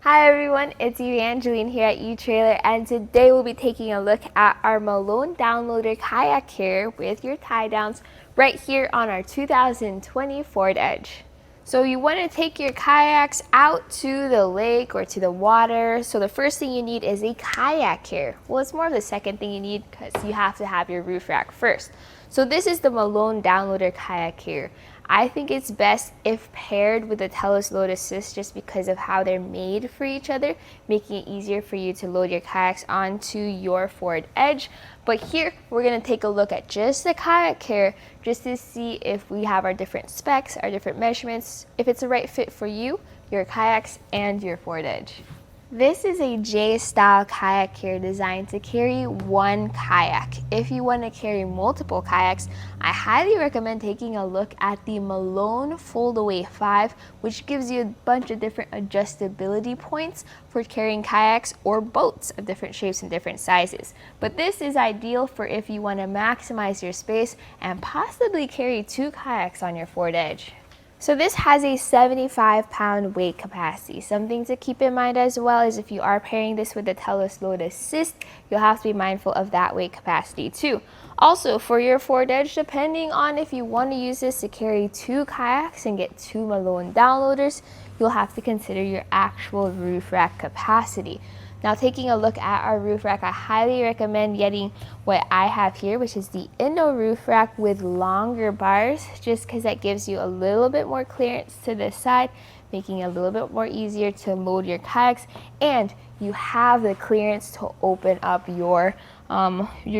Hi everyone, it's Evangeline here at etrailer, and today we'll be taking a look at our Malone Downloader Kayak Carrier with your tie downs right here on our 2020 Ford Edge. So you want to take your kayaks out to the lake or to the water. So the first thing you need is a kayak carrier. Well, it's more of the second thing you need because you have to have your roof rack first. So this is the Malone Downloader Kayak Carrier. I think it's best if paired with the Telos Load Assist just because of how they're made for each other, making it easier for you to load your kayaks onto your Ford Edge. But here, we're gonna take a look at just the kayak carrier just to see if we have our different specs, our different measurements, if it's the right fit for you, your kayaks, and your Ford Edge. This is a J-Style Kayak Carrier designed to carry one kayak. If you want to carry multiple kayaks, I highly recommend taking a look at the Malone FoldAway-5, which gives you a bunch of different adjustability points for carrying kayaks or boats of different shapes and different sizes. But this is ideal for if you want to maximize your space and possibly carry two kayaks on your Ford Edge. So this has a 75-pound weight capacity. Something to keep in mind as well is if you are pairing this with the Telos Load Assist, you'll have to be mindful of that weight capacity too. Also, for your Ford Edge, depending on if you want to use this to carry two kayaks and get two Malone downloaders, you'll have to consider your actual roof rack capacity. Now, taking a look at our roof rack, I highly recommend getting what I have here, which is the Indo roof rack with longer bars, just because that gives you a little bit more clearance to the side, making it a little bit more easier to load your kayaks, and you have the clearance to open up your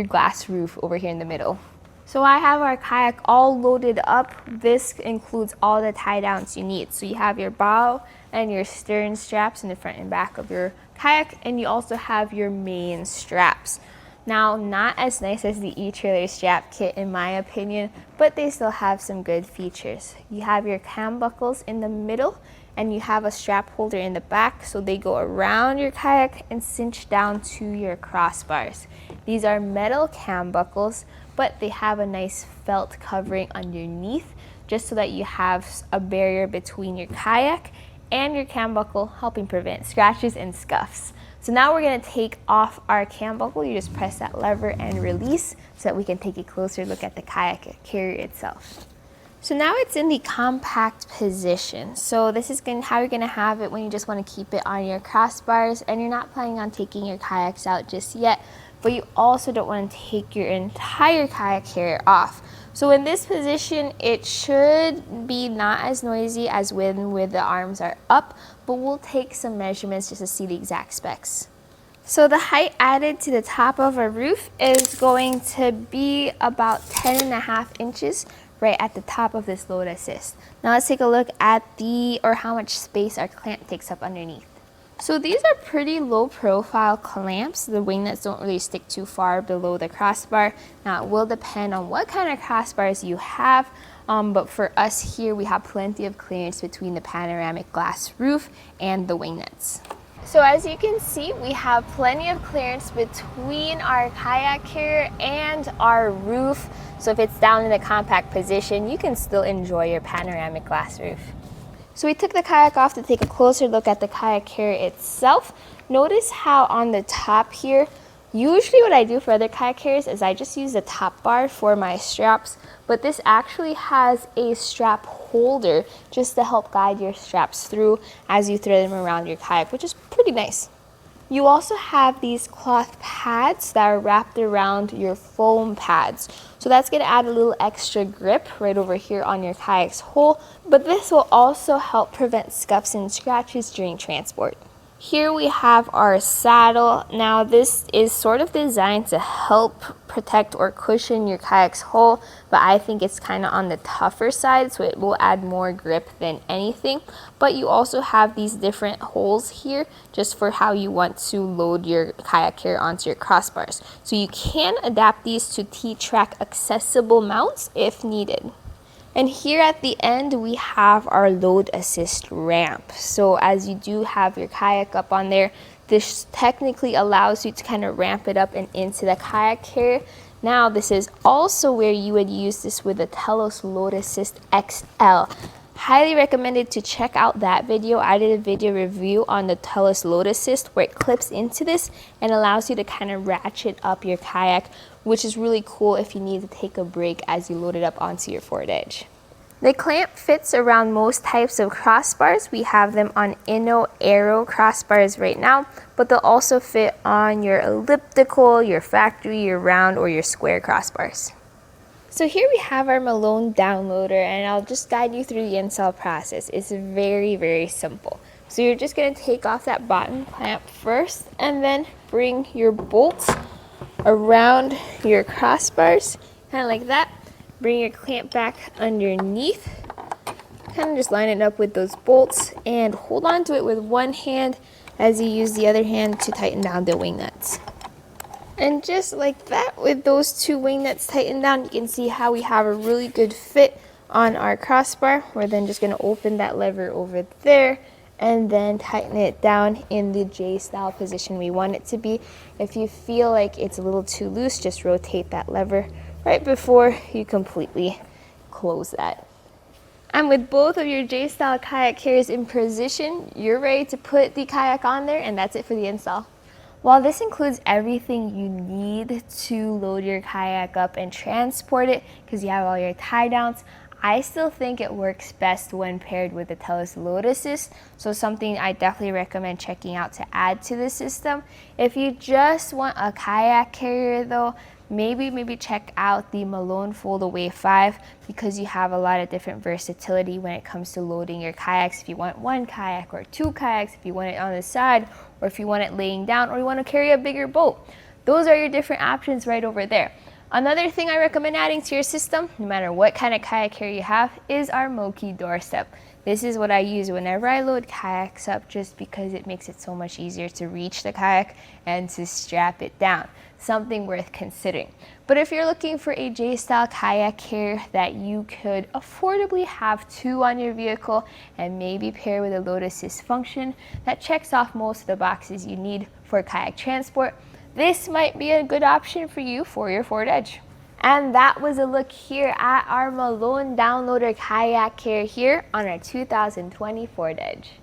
glass roof over here in the middle. So I have our kayak all loaded up. This includes all the tie downs you need. So you have your bow and your stern straps in the front and back of your kayak, and you also have your main straps. Now, not as nice as the etrailer strap kit in my opinion, but they still have some good features. You have your cam buckles in the middle, and you have a strap holder in the back, so they go around your kayak and cinch down to your crossbars. These are metal cam buckles, but they have a nice felt covering underneath, just so that you have a barrier between your kayak and your cam buckle, helping prevent scratches and scuffs. So now we're gonna take off our cam buckle. You just press that lever and release so that we can take a closer look at the kayak carrier itself. So now it's in the compact position. So this is how you're gonna have it when you just wanna keep it on your crossbars and you're not planning on taking your kayaks out just yet, but you also don't wanna take your entire kayak carrier off. So in this position, it should be not as noisy as when the arms are up, but we'll take some measurements just to see the exact specs. So the height added to the top of our roof is going to be about 10.5 inches right at the top of this load assist. Now let's take a look at how much space our clamp takes up underneath. So these are pretty low profile clamps. The winglets don't really stick too far below the crossbar. Now it will depend on what kind of crossbars you have, but for us here we have plenty of clearance between the panoramic glass roof and the winglets. So as you can see, we have plenty of clearance between our kayak carrier and our roof. So if it's down in a compact position, you can still enjoy your panoramic glass roof. So we took the kayak off to take a closer look at the kayak carrier itself. Notice how on the top here, usually what I do for other kayak carriers is I just use the top bar for my straps, but this actually has a strap holder just to help guide your straps through as you thread them around your kayak, which is pretty nice. You also have these cloth pads that are wrapped around your foam pads. So that's going to add a little extra grip right over here on your kayak's hull, but this will also help prevent scuffs and scratches during transport. Here we have our saddle. Now this is sort of designed to help protect or cushion your kayak's hull, but I think it's kind of on the tougher side, so it will add more grip than anything. But you also have these different holes here just for how you want to load your kayak carrier onto your crossbars. So you can adapt these to T-track accessible mounts if needed. And here at the end, we have our load assist ramp. So as you do have your kayak up on there, this technically allows you to kind of ramp it up and into the kayak carrier. Now, this is also where you would use this with the Telos Load Assist XL. Highly recommended to check out that video. I did a video review on the Telos Load Assist where it clips into this and allows you to kind of ratchet up your kayak, which is really cool if you need to take a break as you load it up onto your forward edge. The clamp fits around most types of crossbars. We have them on Inno Aero crossbars right now, but they'll also fit on your elliptical, your factory, your round, or your square crossbars. So here we have our Malone downloader, and I'll just guide you through the install process. It's very, very simple. So you're just going to take off that bottom clamp first, and then bring your bolts around your crossbars, kind of like that. Bring your clamp back underneath, kind of just line it up with those bolts and hold on to it with one hand as you use the other hand to tighten down the wing nuts. And just like that, with those two wing nuts tightened down, you can see how we have a really good fit on our crossbar. We're then just going to open that lever over there and then tighten it down in the J-style position we want it to be. If you feel like it's a little too loose, just rotate that lever right before you completely close that. And with both of your J-Style Kayak Carriers in position, you're ready to put the kayak on there, and that's it for the install. While this includes everything you need to load your kayak up and transport it, because you have all your tie downs, I still think it works best when paired with the Telos Load Assist, so something I definitely recommend checking out to add to the system. If you just want a kayak carrier though, maybe check out the Malone FoldAway-5 because you have a lot of different versatility when it comes to loading your kayaks. If you want one kayak or two kayaks, if you want it on the side, or if you want it laying down, or you want to carry a bigger boat. Those are your different options right over there. Another thing I recommend adding to your system, no matter what kind of kayak carrier you have, is our Moki doorstep. This is what I use whenever I load kayaks up just because it makes it so much easier to reach the kayak and to strap it down. Something worth considering. But if you're looking for a J-style kayak carrier that you could affordably have two on your vehicle and maybe pair with a load assist function that checks off most of the boxes you need for kayak transport, this might be a good option for you for your forward edge. And that was a look here at our Malone Downloader Kayak Carrier here on our 2020 Ford Edge.